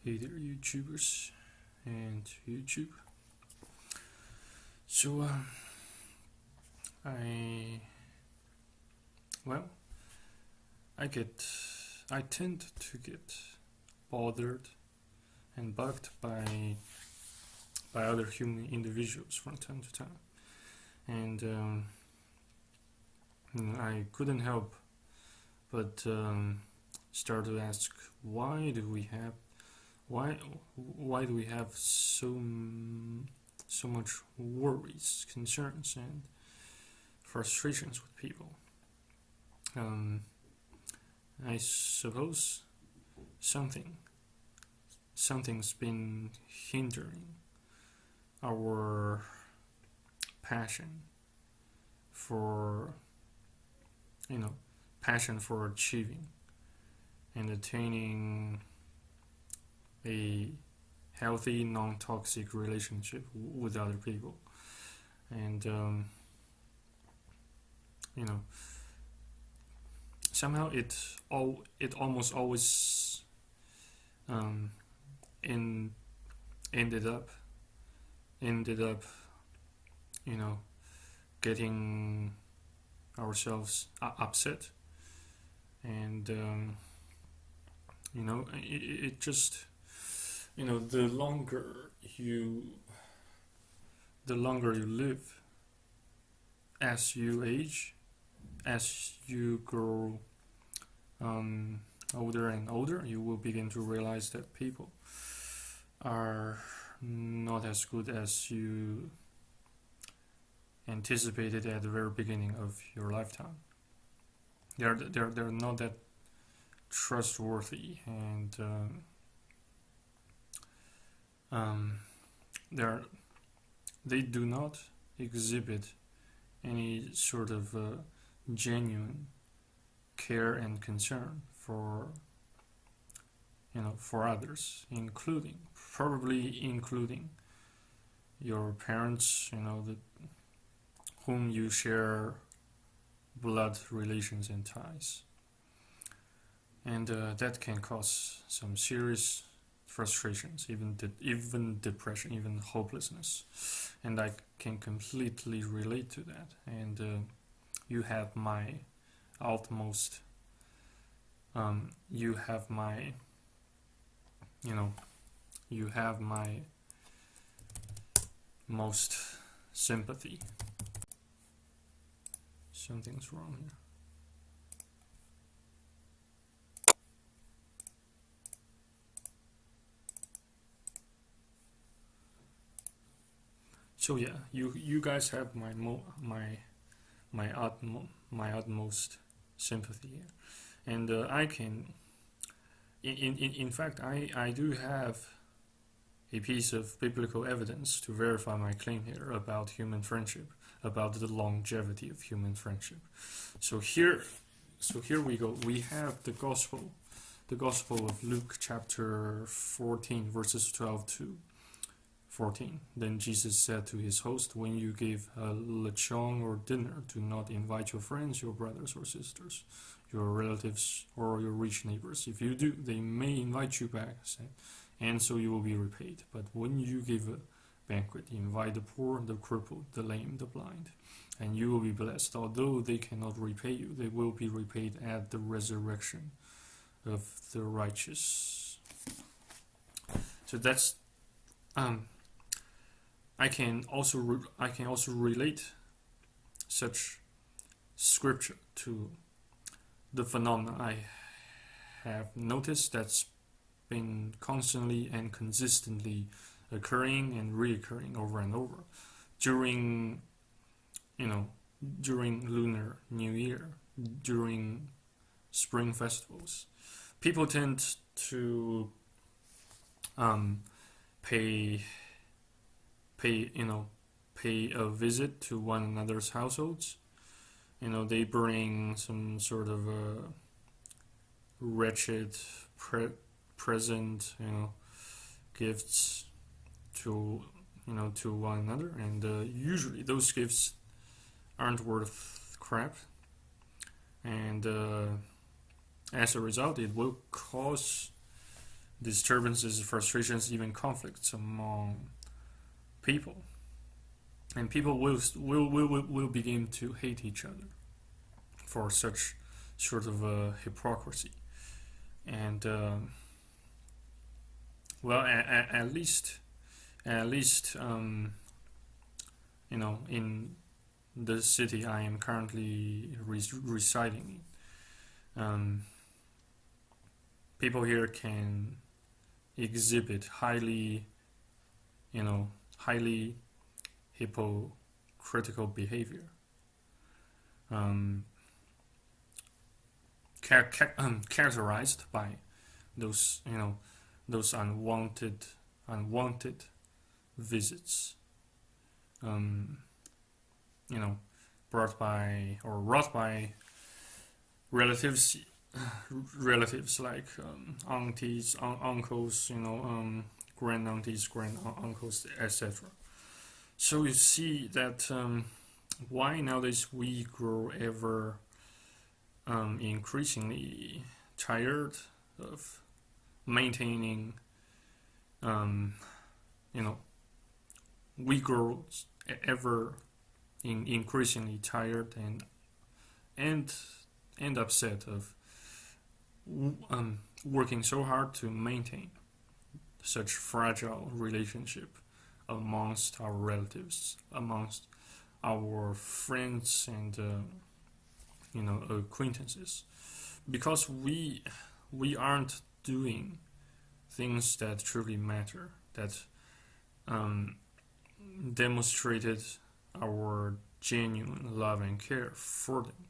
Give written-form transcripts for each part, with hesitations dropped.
Hey there, YouTubers and YouTube. So, I well, I tend to get bothered and bugged by other human individuals from time to time, and I couldn't help but start to ask why do we have so much worries, concerns, and frustrations with people? I suppose something's been hindering our passion for achieving and attaining a healthy, non-toxic relationship with other people. And somehow it almost always ended up getting ourselves upset, and it just the longer you live, as you age, as you grow older and older, you will begin to realize that people are not as good as you anticipated at the very beginning of your lifetime. They're not that trustworthy, and they do not exhibit any sort of genuine care and concern for others, probably including your parents, whom you share blood relations and ties, and that can cause some serious frustrations, even depression, even hopelessness. And I can completely relate to that. And you have my utmost, you have my most sympathy. Something's wrong here. So yeah, you guys have my utmost sympathy here, and I can, in fact, I do have a piece of biblical evidence to verify my claim here about human friendship, about the longevity of human friendship. So here we go. We have the gospel of Luke, chapter 14, verses 12 to 14. Then Jesus said to his host, "When you give a lechon or dinner, do not invite your friends, your brothers or sisters, your relatives, or your rich neighbors. If you do, they may invite you back, and so you will be repaid. But when you give a banquet, invite the poor, the crippled, the lame, the blind, and you will be blessed. Although they cannot repay you, they will be repaid at the resurrection of the righteous." So that's I can also relate such scripture to the phenomenon I have noticed that's been constantly and consistently occurring and reoccurring over and over during Lunar New Year, during spring festivals. People tend to pay a visit to one another's households. They bring some sort of a wretched present, gifts to one another, and usually those gifts aren't worth crap, and as a result, it will cause disturbances, frustrations, even conflicts among people, and people will begin to hate each other for such sort of hypocrisy. And well, at least in the city I am currently residing in, people here can exhibit highly hypocritical behavior, um, characterized by those those unwanted visits, um, brought by or wrought by relatives relatives like aunties, uncles, grand aunties, grand uncles, etc. So you see that why nowadays we grow ever increasingly tired of maintaining, um, you know, we grow ever increasingly tired and and upset of working so hard to maintain such fragile relationship amongst our relatives, amongst our friends and acquaintances, because we aren't doing things that truly matter, that um, demonstrated our genuine love and care for them.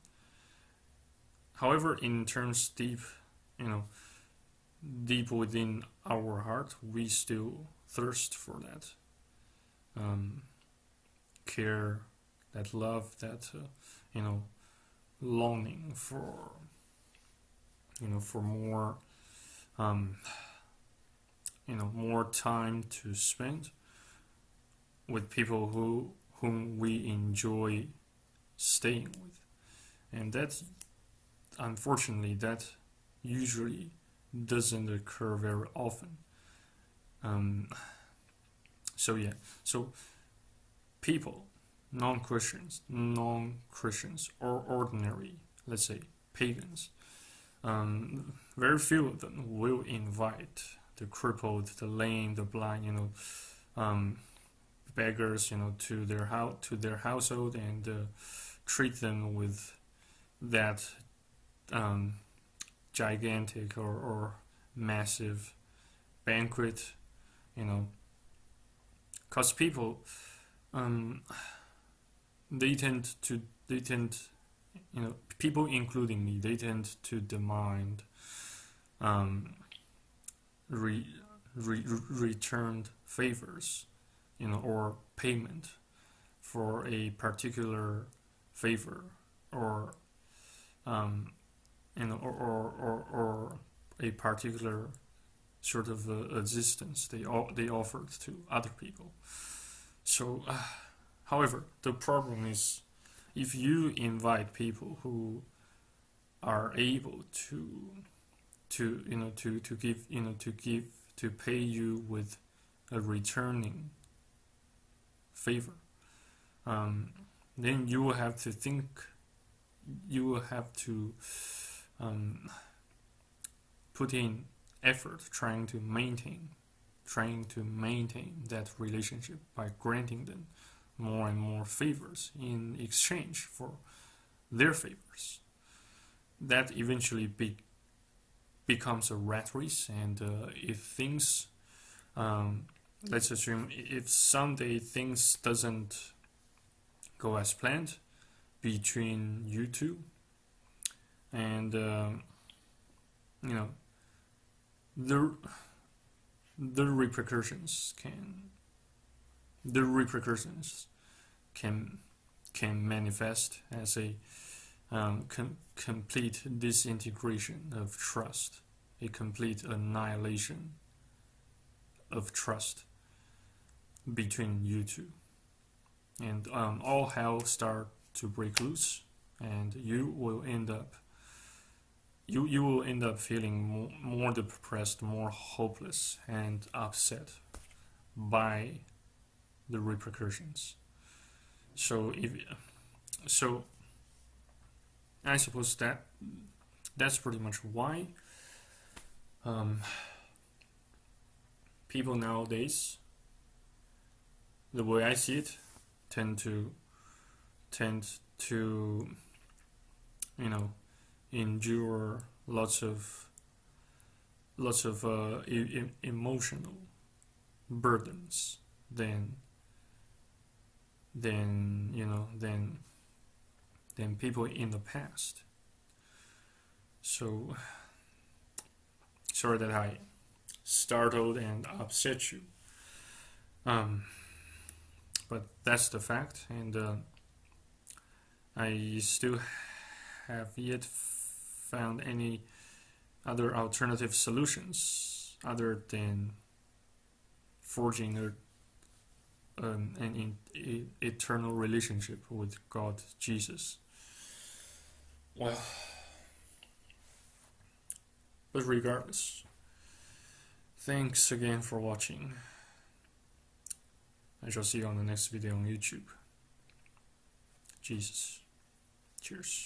However, in terms you know, deep within our heart, we still thirst for that care, that love, that longing for for more more time to spend with people whom we enjoy staying with, and that unfortunately that usually doesn't occur very often. Um, so yeah, so people, non-Christians, or ordinary, let's say pagans, very few of them will invite the crippled, the lame, the blind, beggars, to their household and treat them with that gigantic or massive banquet, because people they tend people including me, they tend to demand re, returned favors, or payment for a particular favor, or or a particular sort of existence they offered to other people. So, however, the problem is if you invite people who are able to pay you with a returning favor, then you will have to think, you will have to put in effort trying to maintain that relationship by granting them more and more favors in exchange for their favors. That eventually becomes a rat race, and if things, let's assume, if someday things doesn't go as planned between you two, and the the repercussions can manifest as a complete disintegration of trust, a complete annihilation of trust between you two, and all hell start to break loose, and you will end up you will end up feeling more depressed, more hopeless, and upset by the repercussions. So I suppose that's pretty much why people nowadays, the way I see it, tend to endure lots of emotional burdens than people in the past. So sorry that I startled and upset you, but that's the fact, and I still have yet found any other alternative solutions other than forging an eternal relationship with God, Jesus. Well, but regardless, thanks again for watching. I shall see you on the next video on YouTube. Jesus. Cheers.